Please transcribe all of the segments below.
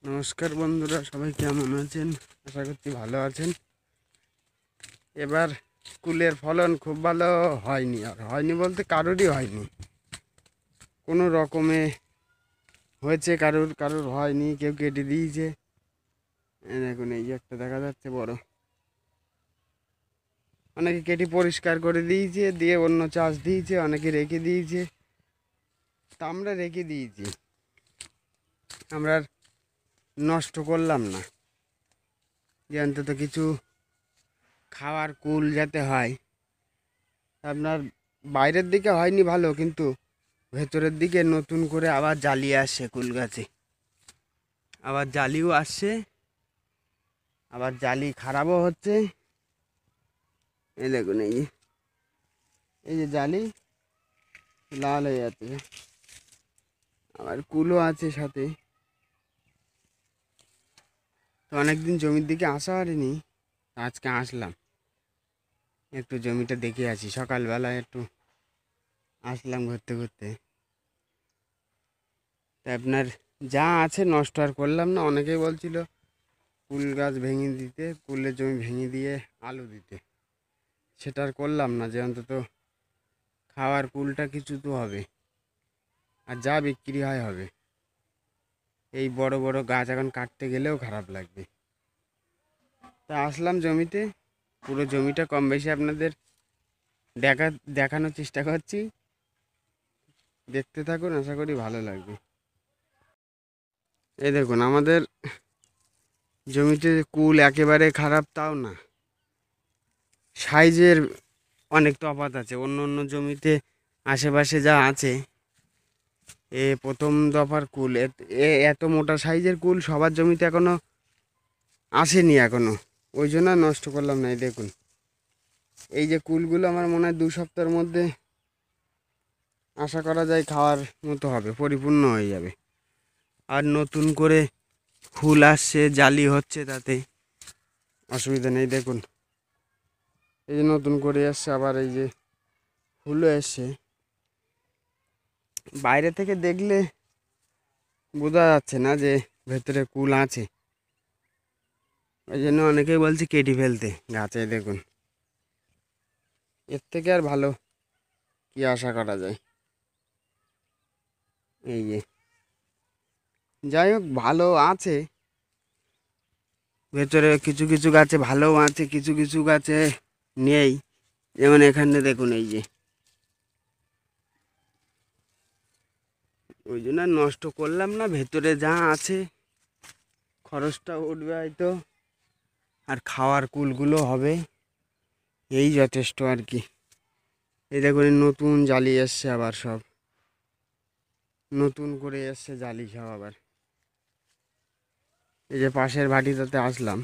নমস্কার বন্ধুরা, সবাই কেমন আছেন? আশা করছি ভালো আছেন। এবার কুলের ফলন খুব ভালো হয়নি, আর হয়নি বলতে কারোরই হয়নি। কোনো রকমে হয়েছে, কারোর কারোর হয়নি, কেউ কেটে দিয়েছে। দেখুন, এই যে একটা দেখা যাচ্ছে বড়, অনেকে কেটে পরিষ্কার করে দিয়েছে, দিয়ে অন্য চাষ দিয়েছে, অনেকে রেখে দিয়েছে। তা আমরা রেখে দিয়েছি, আমরা আর নষ্ট করলাম না, যে অন্তত কিছু খাওয়ার কুল যাতে হয়। আপনার বাইরের দিকে হয়নি ভালো, কিন্তু ভেতরের দিকে নতুন করে আবার জালি আসছে কুল গাছে, আবার জালিও আসছে, আবার জালি খারাপও হচ্ছে। এই দেখুন, এই যে জালি লাল হয়ে যাচ্ছে, আবার কুলও আছে সাথে। তো অনেকদিন জমির দিকে আসা হয়নি, আজকে আসলাম, একটু জমিটা দেখে আসি। সকালবেলায় একটু আসলাম ঘুরতে ঘুরতে। তা আপনার যা আছে নষ্ট আর করলাম না। অনেকেই বলছিল কুল গাছ ভেঙে দিতে, কুলের জমি ভেঙে দিয়ে আলু দিতে, সেটা আর করলাম না, যে অন্তত খাওয়ার কুলটা কিছু তো হবে, আর যা বিক্রি হয় হবে। এই বড় বড় গাছ এখন কাটতে গেলেও খারাপ লাগবে। তা আসলাম জমিতে, পুরো জমিটা কম বেশি আপনাদের দেখানোর চেষ্টা করছি। দেখতে থাকুন, আশা করি ভালো লাগবে। এই দেখুন, আমাদের জমিতে কুল একেবারে খারাপ তাও না, সাইজের অনেক তফাৎ আছে। অন্য অন্য জমিতে আশেপাশে যা আছে, প্রথম দফার কুল, এত মোটা সাইজের কুল সবার জমিতে এখনো আসেনি এখনো, ওই জন্য আর নষ্ট করলাম না। এই দেখুন, এই যে কুলগুলো আমার মনে হয় 2 সপ্তাহের মধ্যে আশা করা যায় খাওয়ার মতো হবে, পরিপূর্ণ হয়ে যাবে। আর নতুন করে ফুল আসছে, জালি হচ্ছে, তাতে অসুবিধা নেই। দেখুন, এই যে নতুন করে আসছে, আবার এই যে ফুলও এসছে। বাইরে থেকে দেখলে বোঝা যাচ্ছে না যে ভেতরে কুল আছে, ওই জন্য অনেকেই বলছে কেটে ফেলতে গাছে। দেখুন, এর থেকে আর ভালো কি আশা করা যায়? এই যে, যাই হোক, ভালো আছে ভেতরে, কিছু কিছু গাছে ভালোও আছে, কিছু কিছু গাছে নেই। যেমন এখানে দেখুন, এই যে, ওই জন্য আর নষ্ট করলাম না। ভেতরে যা আছে খরচটা উঠবে হয়তো, আর খাওয়ার কুলগুলো হবে, এই যথেষ্ট আর কি। এই দেখুন, নতুন জালি এসছে, আবার সব নতুন করে এসছে জালি সব আবার। এই যে পাশের ভাটিটাতে আসলাম,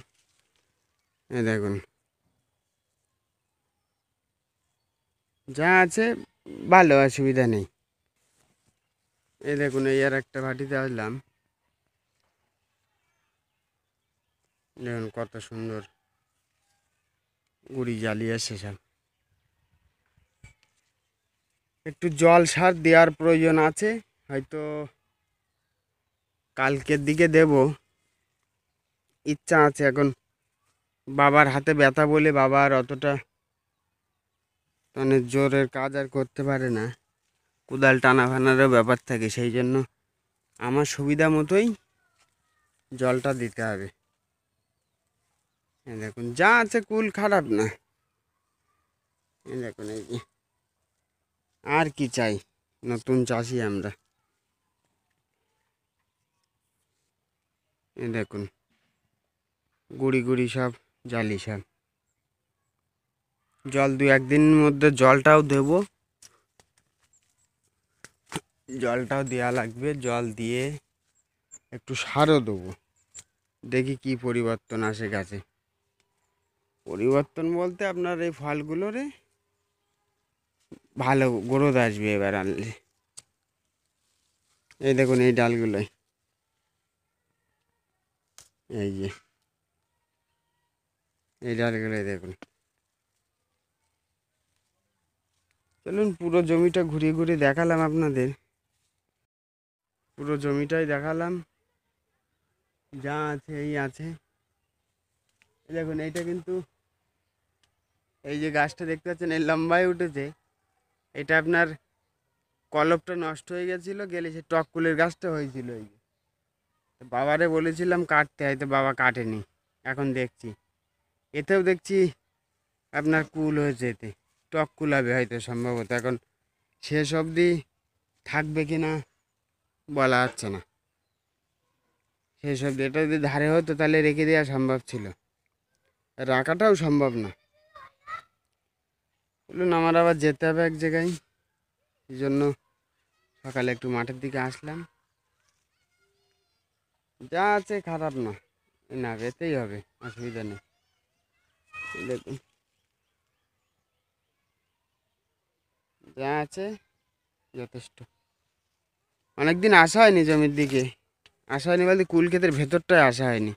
এই দেখুন, যা আছে ভালো, অসুবিধা নেই। এই দেখুন, এই আর একটা ভাটিতে আসলাম, দেখুন কত সুন্দর গুড়ি জালি এসছে সব। একটু জল সার দেওয়ার প্রয়োজন আছে, হয়তো কালকের দিকে দেব, ইচ্ছা আছে। এখন বাবার হাতে ব্যথা বলে বাবা আর অতটা মানে জোরের কাজ আর করতে পারে না, কোদাল টানা ফানারও ব্যাপার থাকে, সেই জন্য আমার সুবিধা মতোই জলটা দিতে হবে। এই দেখুন, যা আছে কুল খারাপ না। এই দেখুন, এই যে, আর কি চাই, নতুন চাষি আমরা। এই দেখুন, গুড়ি গুড়ি সব জালি সব। জল 2-1 দিনের মধ্যে জলটাও দেব, জলটাও দেওয়া লাগবে। জল দিয়ে একটু সারও দেবো, দেখি কি পরিবর্তন আসে গাছে। পরিবর্তন বলতে আপনার এই ফলগুলোরে ভালো গ্রোথ আসবে এবার আনলে। এই দেখুন, এই ডালগুলোয়, এই যে, এই ডালগুলোয় দেখুন। চলুন, পুরো জমিটা ঘুরিয়ে ঘুরিয়ে দেখালাম আপনাদের, পুরো জমিটাই দেখালাম। যা আছে এই আছে। এই দেখুন এইটা কিন্তু, এই যে গাছটা দেখতে পাচ্ছেন এই লম্বায় উঠেছে, এটা আপনার কলপটা নষ্ট হয়ে গেছিলো, গেলে সে টক কুলের গাছটা হয়েছিল। এই যে তো বাবারে বলেছিলাম কাটতে, হয়তো বাবা কাটেনি। এখন দেখছি এতেও দেখছি আপনার কুল হয়েছে, এতে টক কুল হবে হয়তো সম্ভবত। এখন শেষ অবধি থাকবে কি না বলা যাচ্ছে না। শেষ অবধি এটা যদি ধারে হতো তাহলে রেখে দেওয়া সম্ভব ছিল, রাখাটাও সম্ভব না। বলুন আমার আবার যেতে হবে এক জায়গায়, এই জন্য সকালে একটু মাঠের দিকে আসলাম। যা আছে খারাপ না, না যেতেই হবে, অসুবিধা নেই। এই দেখুন যা আছে যথেষ্ট। অনেকদিন আসা হয়নি জমির দিকে, আসা হয়নি বলতে কুল ক্ষেতের ভেতরটায় আসা হয়নি।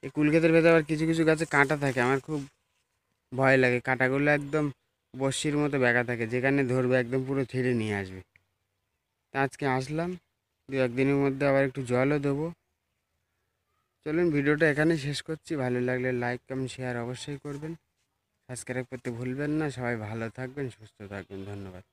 এই কুল ক্ষেতের ভেতর আবার কিছু কিছু গাছে কাঁটা থাকে, আমার খুব ভয় লাগে। কাঁটাগুলো একদম বড়শির মতো বেঁকা থাকে, যেখানে ধরবে একদম পুরো ছিঁড়ে নিয়ে আসবে। তা আজকে আসলাম, দু একদিনের মধ্যে আবার একটু জলও দেবো। চলুন ভিডিওটা এখানে শেষ করছি। ভালো লাগলে লাইক কমেন্ট শেয়ার অবশ্যই করবেন, সাবস্ক্রাইব করতে ভুলবেন না। সবাই ভালো থাকবেন, সুস্থ থাকবেন, ধন্যবাদ।